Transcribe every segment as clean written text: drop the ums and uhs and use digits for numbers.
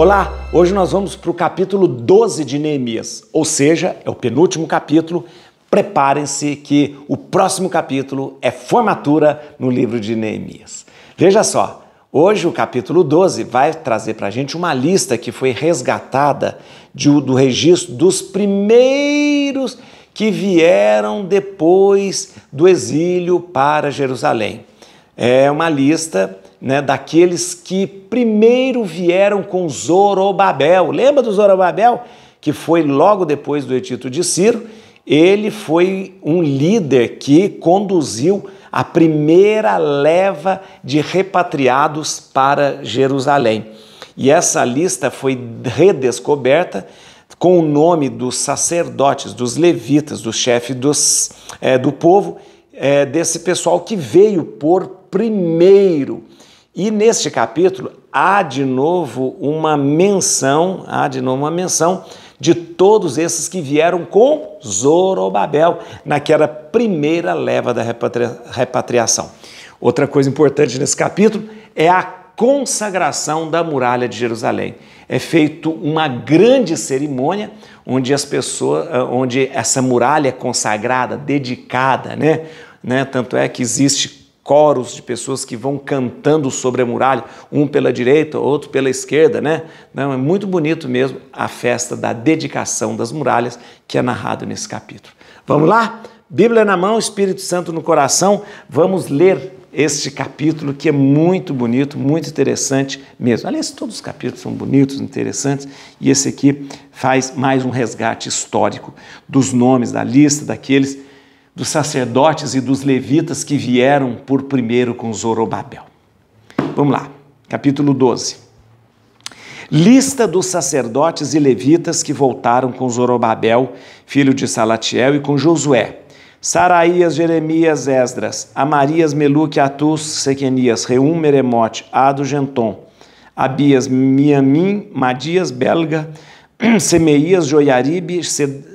Olá, hoje nós vamos para o capítulo 12 de Neemias, ou seja, é o penúltimo capítulo. Preparem-se que o próximo capítulo é formatura no livro de Neemias. Veja só, hoje o capítulo 12 vai trazer para a gente uma lista que foi resgatada do registro dos primeiros que vieram depois do exílio para Jerusalém. É uma lista daqueles que primeiro vieram com Zorobabel. Lembra do Zorobabel? Que foi logo depois do edito de Ciro. Ele foi um líder que conduziu a primeira leva de repatriados para Jerusalém. E essa lista foi redescoberta com o nome dos sacerdotes, dos levitas, do chefe do povo, desse pessoal que veio por primeiro. E neste capítulo há de novo uma menção de todos esses que vieram com Zorobabel naquela primeira leva da repatriação. Outra coisa importante nesse capítulo é a consagração da muralha de Jerusalém. É feita uma grande cerimônia onde onde essa muralha é consagrada, dedicada, Tanto é que existe coros de pessoas que vão cantando sobre a muralha, um pela direita, outro pela esquerda, É muito bonito mesmo a festa da dedicação das muralhas que é narrado nesse capítulo. Vamos lá? Bíblia na mão, Espírito Santo no coração, vamos ler este capítulo que é muito bonito, muito interessante mesmo. Aliás, todos os capítulos são bonitos, interessantes, e esse aqui faz mais um resgate histórico dos nomes, da lista dos sacerdotes e dos levitas que vieram por primeiro com Zorobabel. Vamos lá, capítulo 12. Lista dos sacerdotes e levitas que voltaram com Zorobabel, filho de Salatiel, e com Josué: Saraías, Jeremias, Esdras, Amarias, Meluque, Atus, Sequenias, Reum, Meremote, Ado, Gentom, Abias, Miamim, Madias, Belga, Semeías, Joiaribe,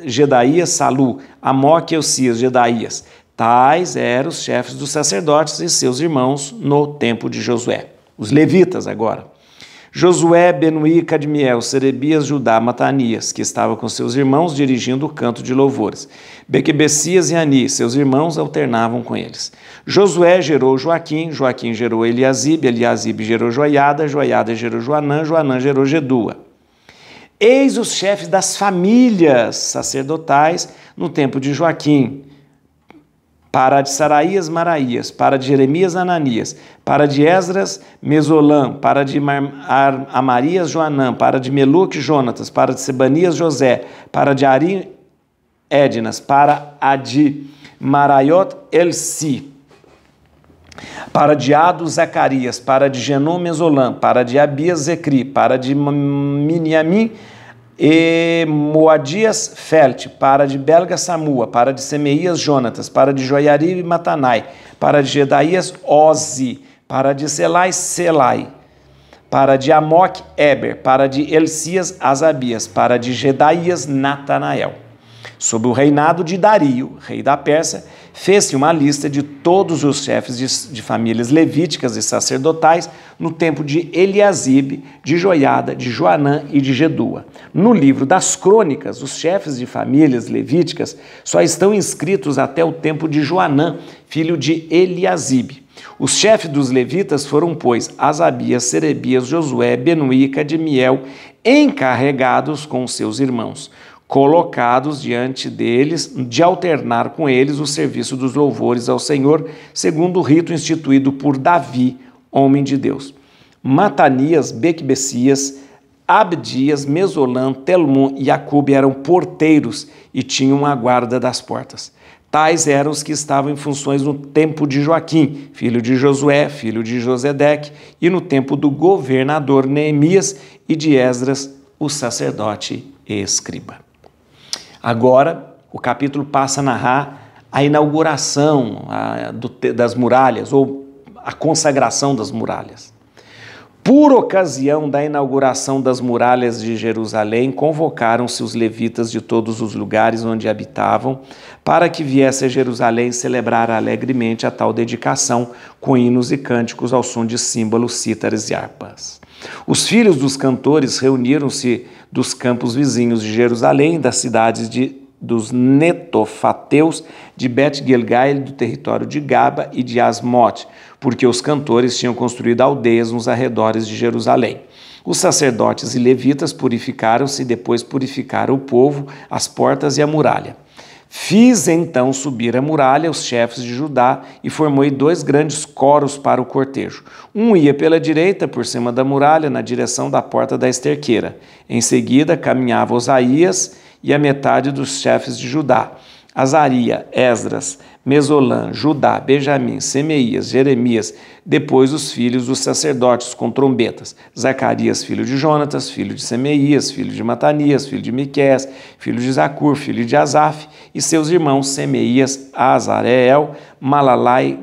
Gedaías, Salu, Amoque, Eucias, Gedaías. Tais eram os chefes dos sacerdotes e seus irmãos no tempo de Josué. Os levitas agora: Josué, Benuí, Cadmiel, Serebias, Judá, Matanias, que estava com seus irmãos dirigindo o canto de louvores. Bequebecias e Ani, seus irmãos, alternavam com eles. Josué gerou Joaquim, Joaquim gerou Eliasibe, Eliasibe gerou Joiada, Joiada gerou Joanã, Joanã gerou Jedua. Eis os chefes das famílias sacerdotais no tempo de Joaquim: para de Saraías, Maraías, para de Jeremias, Ananias, para de Esdras, Mesolam, para de Amarias, Joanã, para de Meluque, Jonatas, para de Sebanias, José, para de Arim, Édinas, para a de Maraiot, Elsi, para de Ado, Zacarias, para de Genom, Mesolam, para de Abias, Zecri, para de Miniamim e Moadias, Felte, para de Belga, Samua, para de Semeías, Jonatas, para de Joiaribe, Matanai, para de Gedaías, Ozi, para de Selai, Selai, para de Amoque, Eber, para de Elcias, Asabias, para de Gedaías, Natanael. Sob o reinado de Dario, rei da Pérsia, fez-se uma lista de todos os chefes de famílias levíticas e sacerdotais no tempo de Eliasibe, de Joiada, de Joanã e de Jedua. No livro das crônicas, os chefes de famílias levíticas só estão inscritos até o tempo de Joanã, filho de Eliasibe. Os chefes dos levitas foram, pois, Asabias, Serebias, Josué, Benuí, Cadmiel, encarregados com seus irmãos, colocados diante deles, de alternar com eles o serviço dos louvores ao Senhor, segundo o rito instituído por Davi, homem de Deus. Matanias, Bequebecias, Abdias, Mesolam, Telmon e Acube eram porteiros e tinham a guarda das portas. Tais eram os que estavam em funções no tempo de Joaquim, filho de Josué, filho de Josedeque, e no tempo do governador Neemias e de Esdras, o sacerdote e escriba. Agora, o capítulo passa a narrar a inauguração das muralhas, ou a consagração das muralhas. Por ocasião da inauguração das muralhas de Jerusalém, convocaram-se os levitas de todos os lugares onde habitavam, para que viesse a Jerusalém celebrar alegremente a tal dedicação, com hinos e cânticos ao som de símbolos, cítaras e harpas. Os filhos dos cantores reuniram-se dos campos vizinhos de Jerusalém, das cidades dos netofateus, de Bet-Gilgal, do território de Gaba e de Asmote, porque os cantores tinham construído aldeias nos arredores de Jerusalém. Os sacerdotes e levitas purificaram-se e depois purificaram o povo, as portas e a muralha. Fiz então subir a muralha os chefes de Judá e formei 2 grandes coros para o cortejo. Um ia pela direita, por cima da muralha, na direção da porta da esterqueira. Em seguida caminhava Osaías e a metade dos chefes de Judá: Azaria, Esdras, Mesolã, Judá, Benjamim, Semeías, Jeremias, depois os filhos dos sacerdotes com trombetas: Zacarias, filho de Jonatas, filho de Semeías, filho de Matanias, filho de Miqueias, filho de Zacur, filho de Asaf, e seus irmãos Semeías, Azareel, Malalai,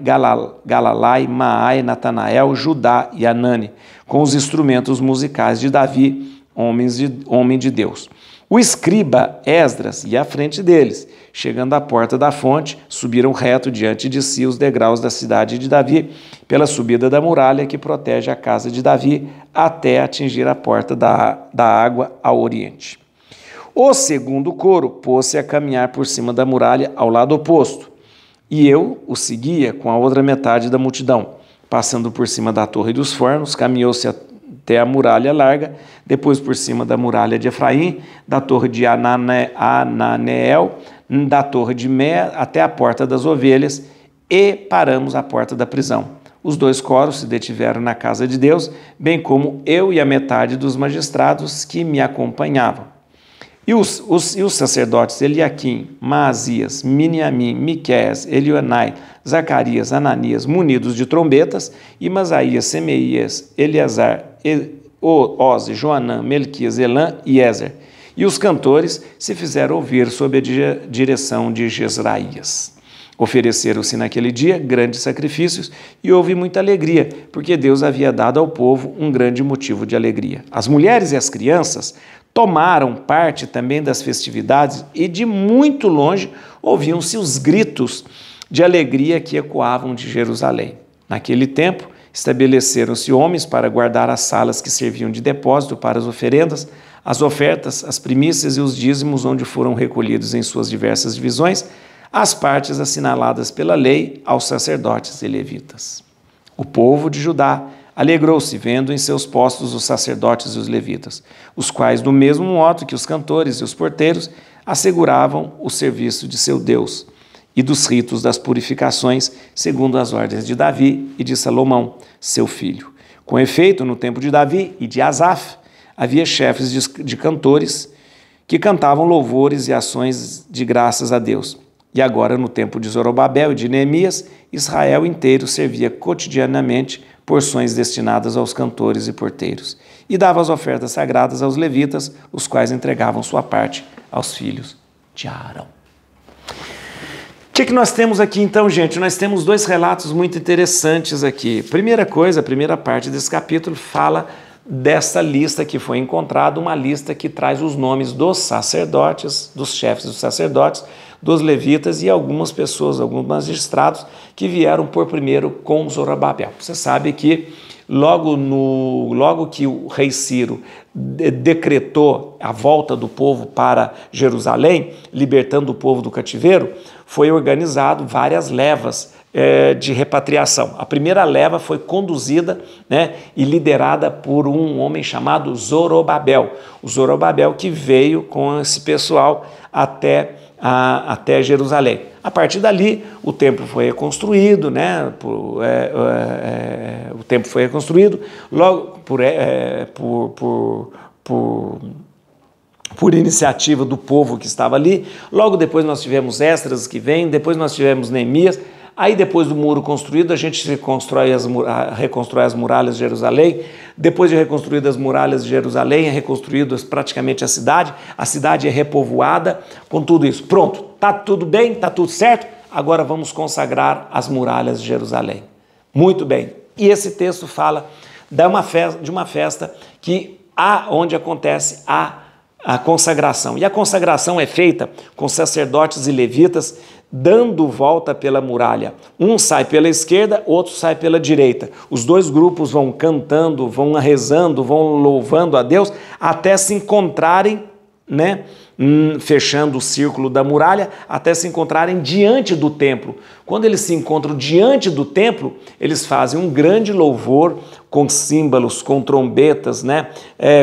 Galalai, Maai, Natanael, Judá e Anani, com os instrumentos musicais de Davi, homem de Deus. O escriba Esdras ia à frente deles. Chegando à porta da fonte, subiram reto diante de si os degraus da cidade de Davi, pela subida da muralha que protege a casa de Davi, até atingir a porta da água ao oriente. O segundo coro pôs-se a caminhar por cima da muralha ao lado oposto, e eu o seguia com a outra metade da multidão. Passando por cima da torre dos fornos, caminhou-se até a muralha larga, depois por cima da muralha de Efraim, da torre de Ananeel, da torre de Mé até a porta das ovelhas, e paramos à porta da prisão. Os 2 coros se detiveram na casa de Deus, bem como eu e a metade dos magistrados que me acompanhavam. E os sacerdotes Eliaquim, Maasias, Miniamim, Miqueias, Elioenai, Zacarias, Ananias, munidos de trombetas, e Masaías, Semeías, Eleazar, Oze, Joanã, Melquias, Elã e Ezer. E os cantores se fizeram ouvir sob a direção de Jezraías. Ofereceram-se naquele dia grandes sacrifícios e houve muita alegria, porque Deus havia dado ao povo um grande motivo de alegria. As mulheres e as crianças tomaram parte também das festividades e de muito longe ouviam-se os gritos de alegria que ecoavam de Jerusalém. Naquele tempo, estabeleceram-se homens para guardar as salas que serviam de depósito para as oferendas, as ofertas, as primícias e os dízimos, onde foram recolhidos em suas diversas divisões as partes assinaladas pela lei aos sacerdotes e levitas. O povo de Judá alegrou-se vendo em seus postos os sacerdotes e os levitas, os quais, do mesmo modo que os cantores e os porteiros, asseguravam o serviço de seu Deus e dos ritos das purificações, segundo as ordens de Davi e de Salomão, seu filho. Com efeito, no tempo de Davi e de Asaf, havia chefes de cantores que cantavam louvores e ações de graças a Deus. E agora, no tempo de Zorobabel e de Neemias, Israel inteiro servia cotidianamente porções destinadas aos cantores e porteiros, e dava as ofertas sagradas aos levitas, os quais entregavam sua parte aos filhos de Arão. O que nós temos aqui então, gente? Nós temos 2 relatos muito interessantes aqui. Primeira coisa, a primeira parte desse capítulo fala dessa lista que foi encontrada, uma lista que traz os nomes dos sacerdotes, dos chefes dos sacerdotes, dos levitas e algumas pessoas, alguns magistrados que vieram por primeiro com Zorobabel. Você sabe que logo que o rei Ciro decretou a volta do povo para Jerusalém, libertando o povo do cativeiro, foi organizado várias levas de repatriação. A primeira leva foi conduzida, e liderada por um homem chamado Zorobabel. O Zorobabel que veio com esse pessoal até Jerusalém. A partir dali, o templo foi reconstruído, o templo foi reconstruído logo por iniciativa do povo que estava ali. Logo depois nós tivemos Esdras que vem, depois nós tivemos Neemias. Aí depois do muro construído, a gente reconstrói as muralhas de Jerusalém. Depois de reconstruídas as muralhas de Jerusalém, é reconstruída praticamente a cidade é repovoada com tudo isso. Pronto, está tudo bem, está tudo certo, agora vamos consagrar as muralhas de Jerusalém. Muito bem, e esse texto fala de uma festa onde acontece a consagração. E a consagração é feita com sacerdotes e levitas dando volta pela muralha. Um sai pela esquerda, outro sai pela direita. Os dois grupos vão cantando, vão rezando, vão louvando a Deus até se encontrarem, né? Fechando o círculo da muralha, até se encontrarem diante do templo. Quando eles se encontram diante do templo, eles fazem um grande louvor com símbolos, com trombetas, né?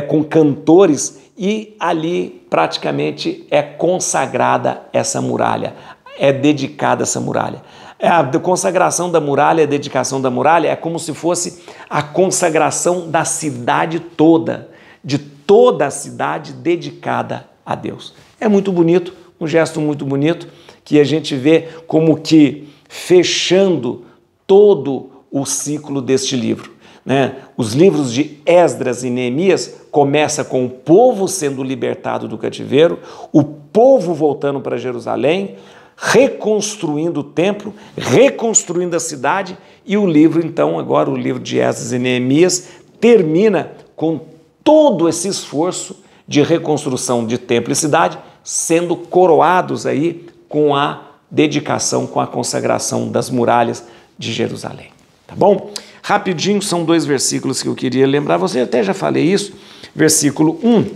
Com cantores, e ali praticamente é consagrada essa muralha, é dedicada essa muralha. A consagração da muralha, a dedicação da muralha é como se fosse a consagração da cidade toda, de toda a cidade dedicada a Deus. É muito bonito, um gesto muito bonito, que a gente vê como que fechando todo o ciclo deste livro, né? Os livros de Esdras e Neemias começa com o povo sendo libertado do cativeiro, o povo voltando para Jerusalém, reconstruindo o templo, reconstruindo a cidade, e o livro, então, agora o livro de Esdras e Neemias, termina com todo esse esforço de reconstrução de templo e cidade, sendo coroados aí com a dedicação, com a consagração das muralhas de Jerusalém. Tá bom? Rapidinho, são 2 versículos que eu queria lembrar você, eu até já falei isso. Versículo 1.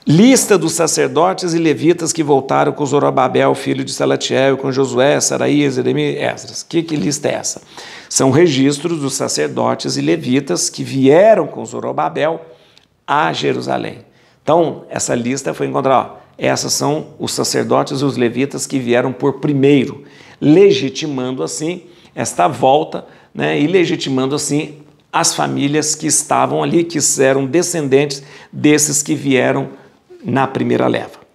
Lista dos sacerdotes e levitas que voltaram com Zorobabel, filho de Salatiel, com Josué, Saraías, Jeremias e Esdras. Que lista é essa? São registros dos sacerdotes e levitas que vieram com Zorobabel a Jerusalém. Então, essa lista foi encontrada. Essas são os sacerdotes e os levitas que vieram por primeiro, legitimando assim esta volta, né, e legitimando assim as famílias que estavam ali, que eram descendentes desses que vieram na primeira leva.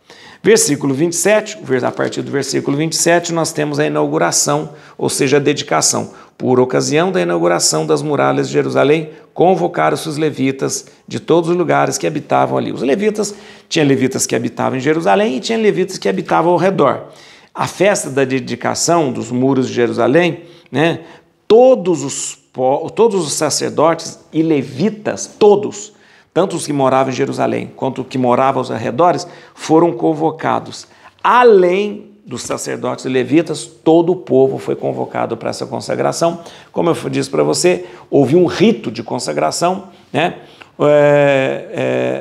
Versículo 27, a partir do versículo 27, nós temos a inauguração, ou seja, a dedicação. Por ocasião da inauguração das muralhas de Jerusalém, convocaram-se os levitas de todos os lugares que habitavam ali. Os levitas, tinha levitas que habitavam em Jerusalém e tinha levitas que habitavam ao redor. A festa da dedicação dos muros de Jerusalém, né, todos os sacerdotes e levitas, todos, tanto os que moravam em Jerusalém quanto os que moravam aos arredores, foram convocados. Além dos sacerdotes e levitas, todo o povo foi convocado para essa consagração. Como eu disse para você, houve um rito de consagração, né?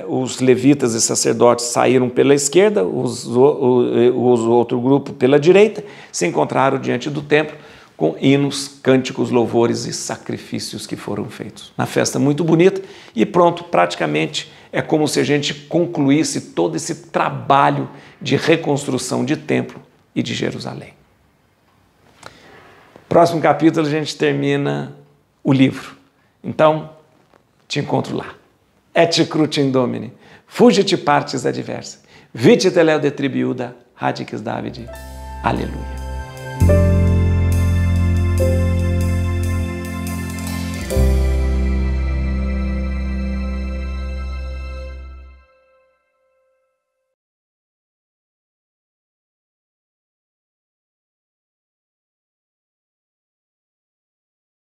Os levitas e sacerdotes saíram pela esquerda, o outro grupo pela direita, se encontraram diante do templo com hinos, cânticos, louvores e sacrifícios que foram feitos. Uma festa muito bonita e pronto, praticamente é como se a gente concluísse todo esse trabalho de reconstrução de templo e de Jerusalém. Próximo capítulo a gente termina o livro. Então, te encontro lá. Et crutim Domini, fugit partes adversa, vite teleo de tribiuda, radix Davide. Aleluia.